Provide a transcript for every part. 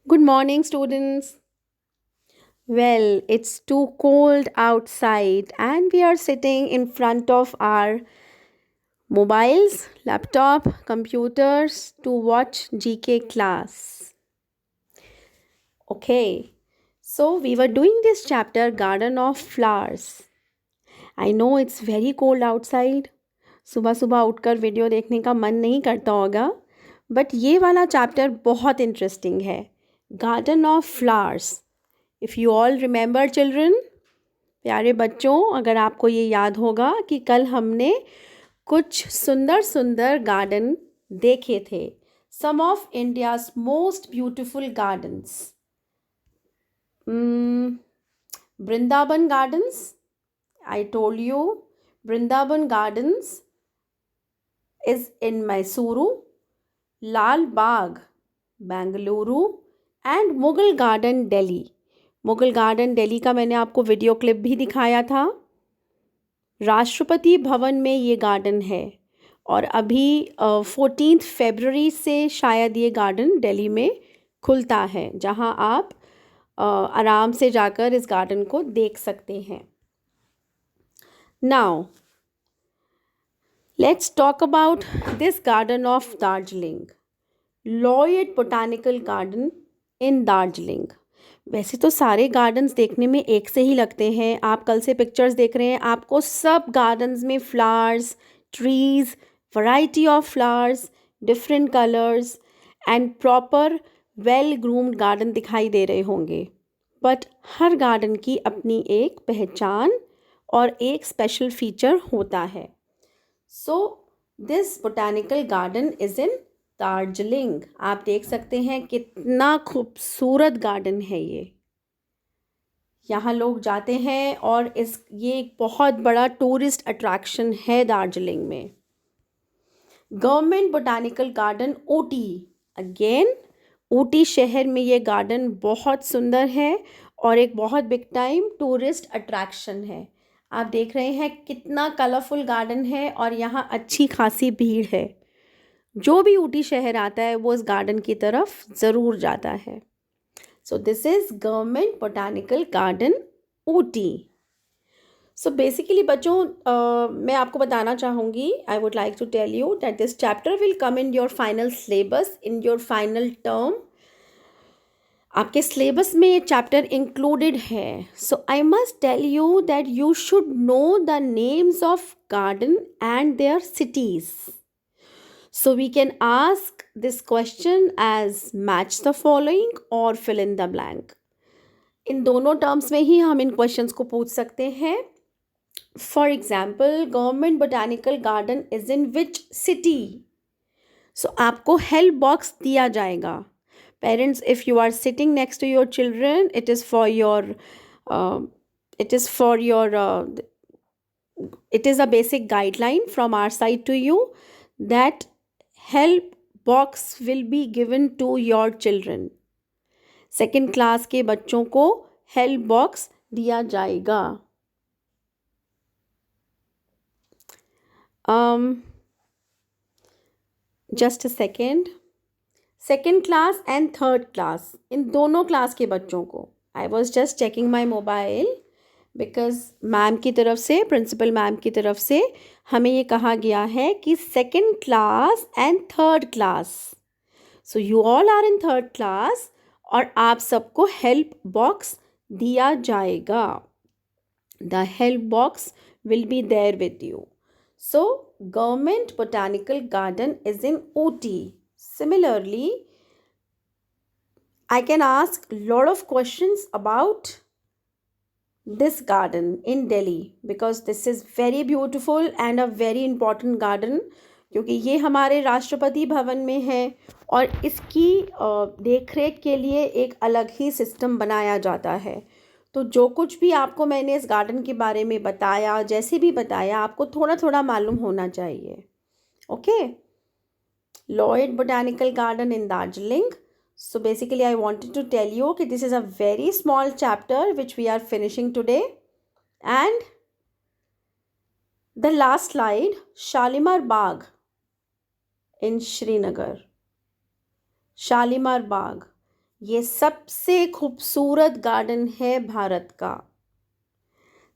Good morning, students. Well, it's too cold outside, and we are sitting in front of our mobiles, laptop, computers to watch GK class. Okay, so we were doing this chapter Garden of Flowers. I know it's very cold outside. सुबह सुबह उठकर video देखने का मन नहीं करता होगा, but ये वाला चैप्टर बहुत इंटरेस्टिंग है. Garden of flowers. If you all remember children, प्यारे बच्चों, अगर आपको ये याद होगा कि कल हमने कुछ सुंदर सुंदर गार्डन देखे थे. Some of India's most beautiful gardens. Brindaban Gardens. I told you Brindaban Gardens is in Mysuru, Lal Bagh, Bengaluru and Mughal Garden, Delhi. Mughal garden Delhi का मैंने आपको वीडियो क्लिप भी दिखाया था. राष्ट्रपति भवन में ये गार्डन है और अभी 14 फरवरी से शायद ये गार्डन दिल्ली में खुलता है, जहां आप आराम से जाकर इस गार्डन को देख सकते हैं. Now let's talk about this garden of Darjeeling, Lloyd botanical garden इन दार्जिलिंग. वैसे तो सारे गार्डन्स देखने में एक से ही लगते हैं. आप कल से पिक्चर्स देख रहे हैं, आपको सब गार्डन्स में flowers, trees, variety of flowers, different colours and proper well groomed garden दिखाई दे रहे होंगे. बट हर गार्डन की अपनी एक पहचान और एक स्पेशल फीचर होता है. So this botanical garden is in Darjeeling. आप देख सकते हैं कितना खूबसूरत गार्डन है ये. यहाँ लोग जाते हैं और ये एक बहुत बड़ा टूरिस्ट अट्रैक्शन है दार्जिलिंग में. Government botanical garden Ooty. Again Ooty शहर में ये गार्डन बहुत सुंदर है और एक बहुत बिग टाइम टूरिस्ट अट्रैक्शन है. आप देख रहे हैं कितना कलरफुल गार्डन है और यहाँ अच्छी खासी भीड़ है. जो भी ऊटी शहर आता है वो इस गार्डन की तरफ ज़रूर जाता है. So this is government botanical garden Ooty. So basically बच्चों, मैं आपको बताना चाहूँगी, I would like to tell you that this chapter will come in your final syllabus in your final term. आपके सिलेबस में ये चैप्टर इंक्लूडेड है. So I must tell you that you should know the names of garden and their cities. So we can ask this question as match the following or fill in the blank. इन दोनों terms में ही हम इन questions को पूछ सकते हैं. For example, government botanical garden is in which city. So आपको help box दिया जाएगा. Parents, if you are sitting next to your children, it is for your it is a basic guideline from our side to you that help box will be given to your children. Second class के बच्चों को help box दिया जाएगा. Just a second class and third class, इन दोनों class के बच्चों को, I was just checking my mobile because ma'am की तरफ से, प्रिंसिपल मैम की तरफ से हमें ये कहा गया है कि second class and third class. So you all are in third class और आप सबको हेल्प बॉक्स दिया जाएगा. The help box will be there with you. So government botanical garden is in Ooty. Similarly, I can ask lot of questions about this garden in Delhi because this is very beautiful and a very important garden, क्योंकि ये हमारे राष्ट्रपति भवन में है और इसकी देखरेख के लिए एक अलग ही सिस्टम बनाया जाता है. तो जो कुछ भी आपको मैंने इस गार्डन के बारे में बताया, जैसे भी बताया, आपको थोड़ा थोड़ा मालूम होना चाहिए. Okay. Lloyd botanical garden in Darjeeling. So basically I wanted to tell you that this is a very small chapter which we are finishing today. And the last slide, Shalimar Bagh in Srinagar. Shalimar Bagh. ये सबसे खूबसूरत garden है भारत का,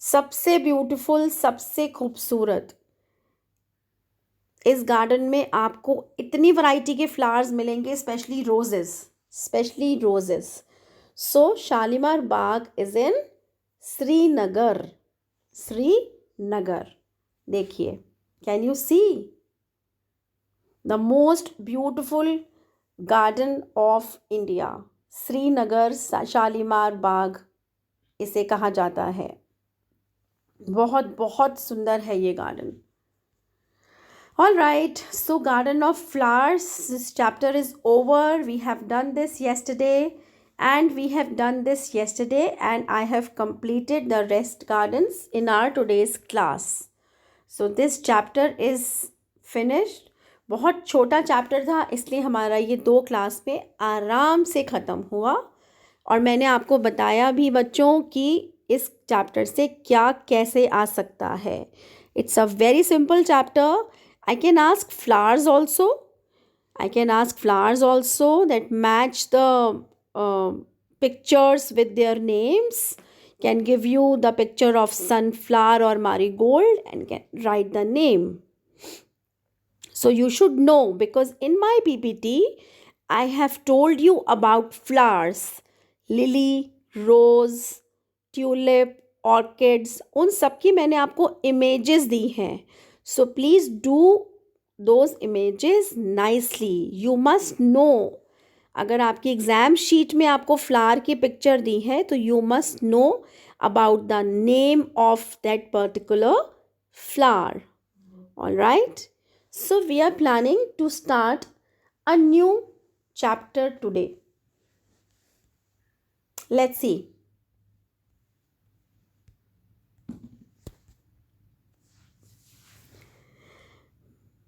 सबसे beautiful, सबसे खूबसूरत। इस garden में आपको इतनी वैरायटी के फ्लावर्स मिलेंगे, specially roses, specially roses. So Shalimar Bagh is in Srinagar, Srinagar. देखिए, can you see the most beautiful garden of India, Srinagar Shalimar Bagh इसे कहा जाता है। बहुत बहुत सुंदर है ये garden. All right, so Garden of Flowers, this chapter is over. We have done this yesterday and I have completed the rest gardens in our today's class. So this chapter is finished. बहुत छोटा chapter था, इसलिए हमारा ये 2 class में आराम से ख़त्म हुआ। और मैंने आपको बताया भी बच्चों कि इस चैप्टर से क्या कैसे आ सकता है। It's a very simple chapter. I can ask flowers also. That match the pictures with their names. Can give you the picture of sunflower or marigold and can write the name. So you should know, because in my PPT I have told you about flowers. Lily, rose, tulip, orchids, उन सब की मैंने आपको images दी हैं. So please do those images nicely. You must know. अगर आपकी exam sheet में आपको फ्लावर की पिक्चर दी है तो you must know about the name of that particular flower. All right. So we are planning to start a new chapter today. Let's see.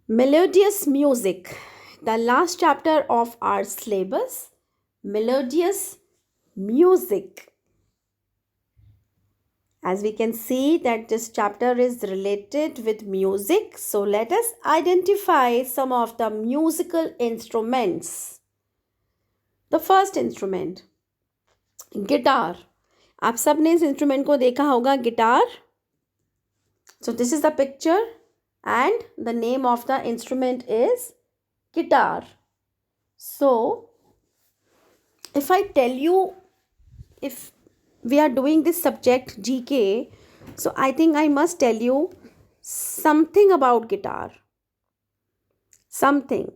Melodious music, the last chapter of our syllabus. Melodious music. As we can see that this chapter is related with music, so let us identify some of the musical instruments. The first instrument, guitar. आप सब ने इस instrument को देखा होगा, guitar. So this is the picture. And the name of the instrument is guitar. So if I tell you, if we are doing this subject GK, so I think I must tell you something about guitar. Something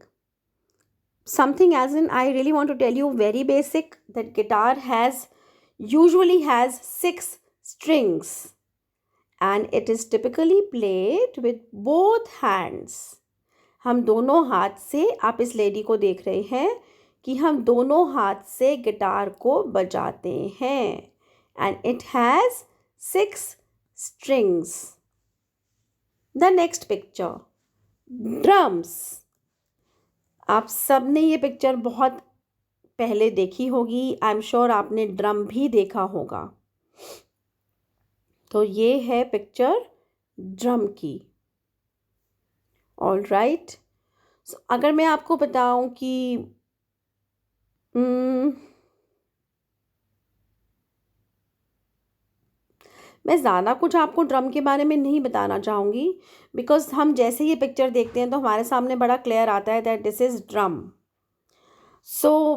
as in, I really want to tell you very basic, that guitar usually has 6 strings. And it is typically played with both hands. हम दोनों हाथ से, आप इस lady को देख रहे हैं कि हम दोनों हाथ से गिटार को बजाते हैं. And it has 6 strings. The next picture, drums. आप सब ने ये पिक्चर बहुत पहले देखी होगी. आई एम श्योर आपने ड्रम भी देखा होगा. तो ये है पिक्चर ड्रम की. All right. सो अगर मैं आपको बताऊं कि मैं ज़्यादा कुछ आपको ड्रम के बारे में नहीं बताना चाहूँगी, बिकॉज हम जैसे ये पिक्चर देखते हैं तो हमारे सामने बड़ा क्लियर आता है that this is drum. So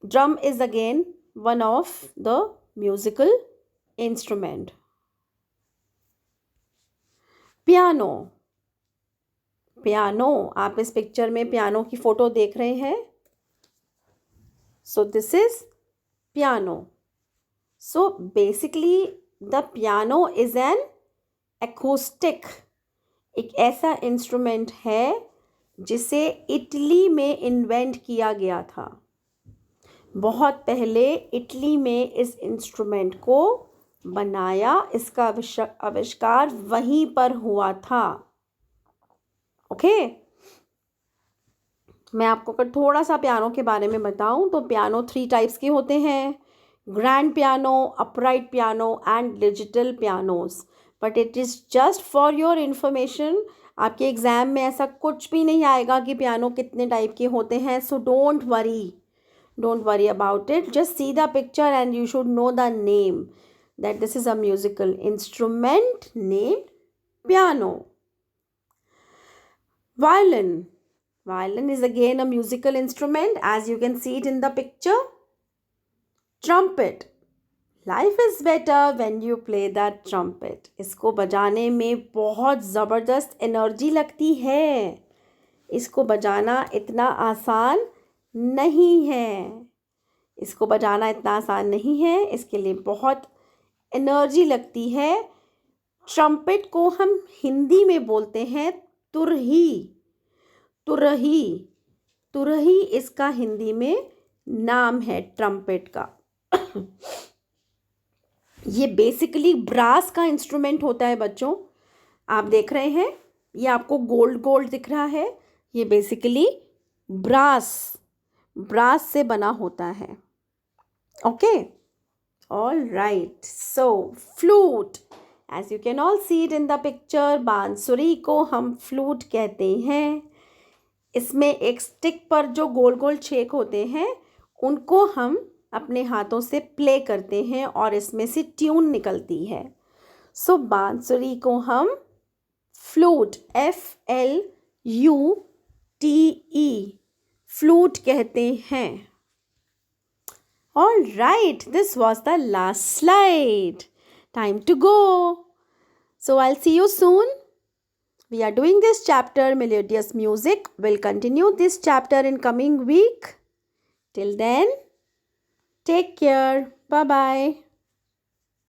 drum is again one of the musical instrument. Piano. आप इस पिक्चर में पियानो की फोटो देख रहे हैं. So this is piano. So basically the piano is an acoustic. एक ऐसा इंस्ट्रूमेंट है जिसे इटली में इन्वेंट किया गया था. बहुत पहले इटली में इस इंस्ट्रूमेंट को बनाया, इसका आविष्कार वहीं पर हुआ था. ओके. मैं आपको अगर थोड़ा सा पियानो के बारे में बताऊं तो पियानो 3 टाइप्स के होते हैं, grand piano, upright piano and digital pianos. But it is just for your information. आपके एग्ज़ाम में ऐसा कुछ भी नहीं आएगा कि पियानो कितने टाइप के होते हैं. So don't worry. Don't worry about it. Just see the picture and you should know the name, that this is a musical instrument named piano. Violin. Violin is again a musical instrument, as you can see it in the picture. Trumpet. Life is better when you play the trumpet. इसको बजाने में बहुत ज़बरदस्त energy लगती है. इसको बजाना इतना आसान नहीं है. इसको बजाना इतना आसान नहीं है. इसके लिए बहुत एनर्जी लगती है. ट्रम्पेट को हम हिंदी में बोलते हैं तुरही. तुरही. तुरही इसका हिंदी में नाम है ट्रम्पेट का. ये बेसिकली ब्रास का इंस्ट्रूमेंट होता है बच्चों. आप देख रहे हैं ये आपको गोल्ड गोल्ड दिख रहा है. ये बेसिकली ब्रास से बना होता है. Okay, all right. So flute, as you can all see it in the picture. बांसुरी को हम फ्लूट कहते हैं. इसमें एक स्टिक पर जो गोल गोल छेक होते हैं उनको हम अपने हाथों से प्ले करते हैं और इसमें से ट्यून निकलती है. सो बांसुरी को हम फ्लूट, FLUTE, फ्लूट कहते हैं. All right, this was the last slide. Time to go. So I will see you soon. We are doing this chapter, Melodious Music. We'll continue this chapter in coming week. Till then, take care. Bye-bye.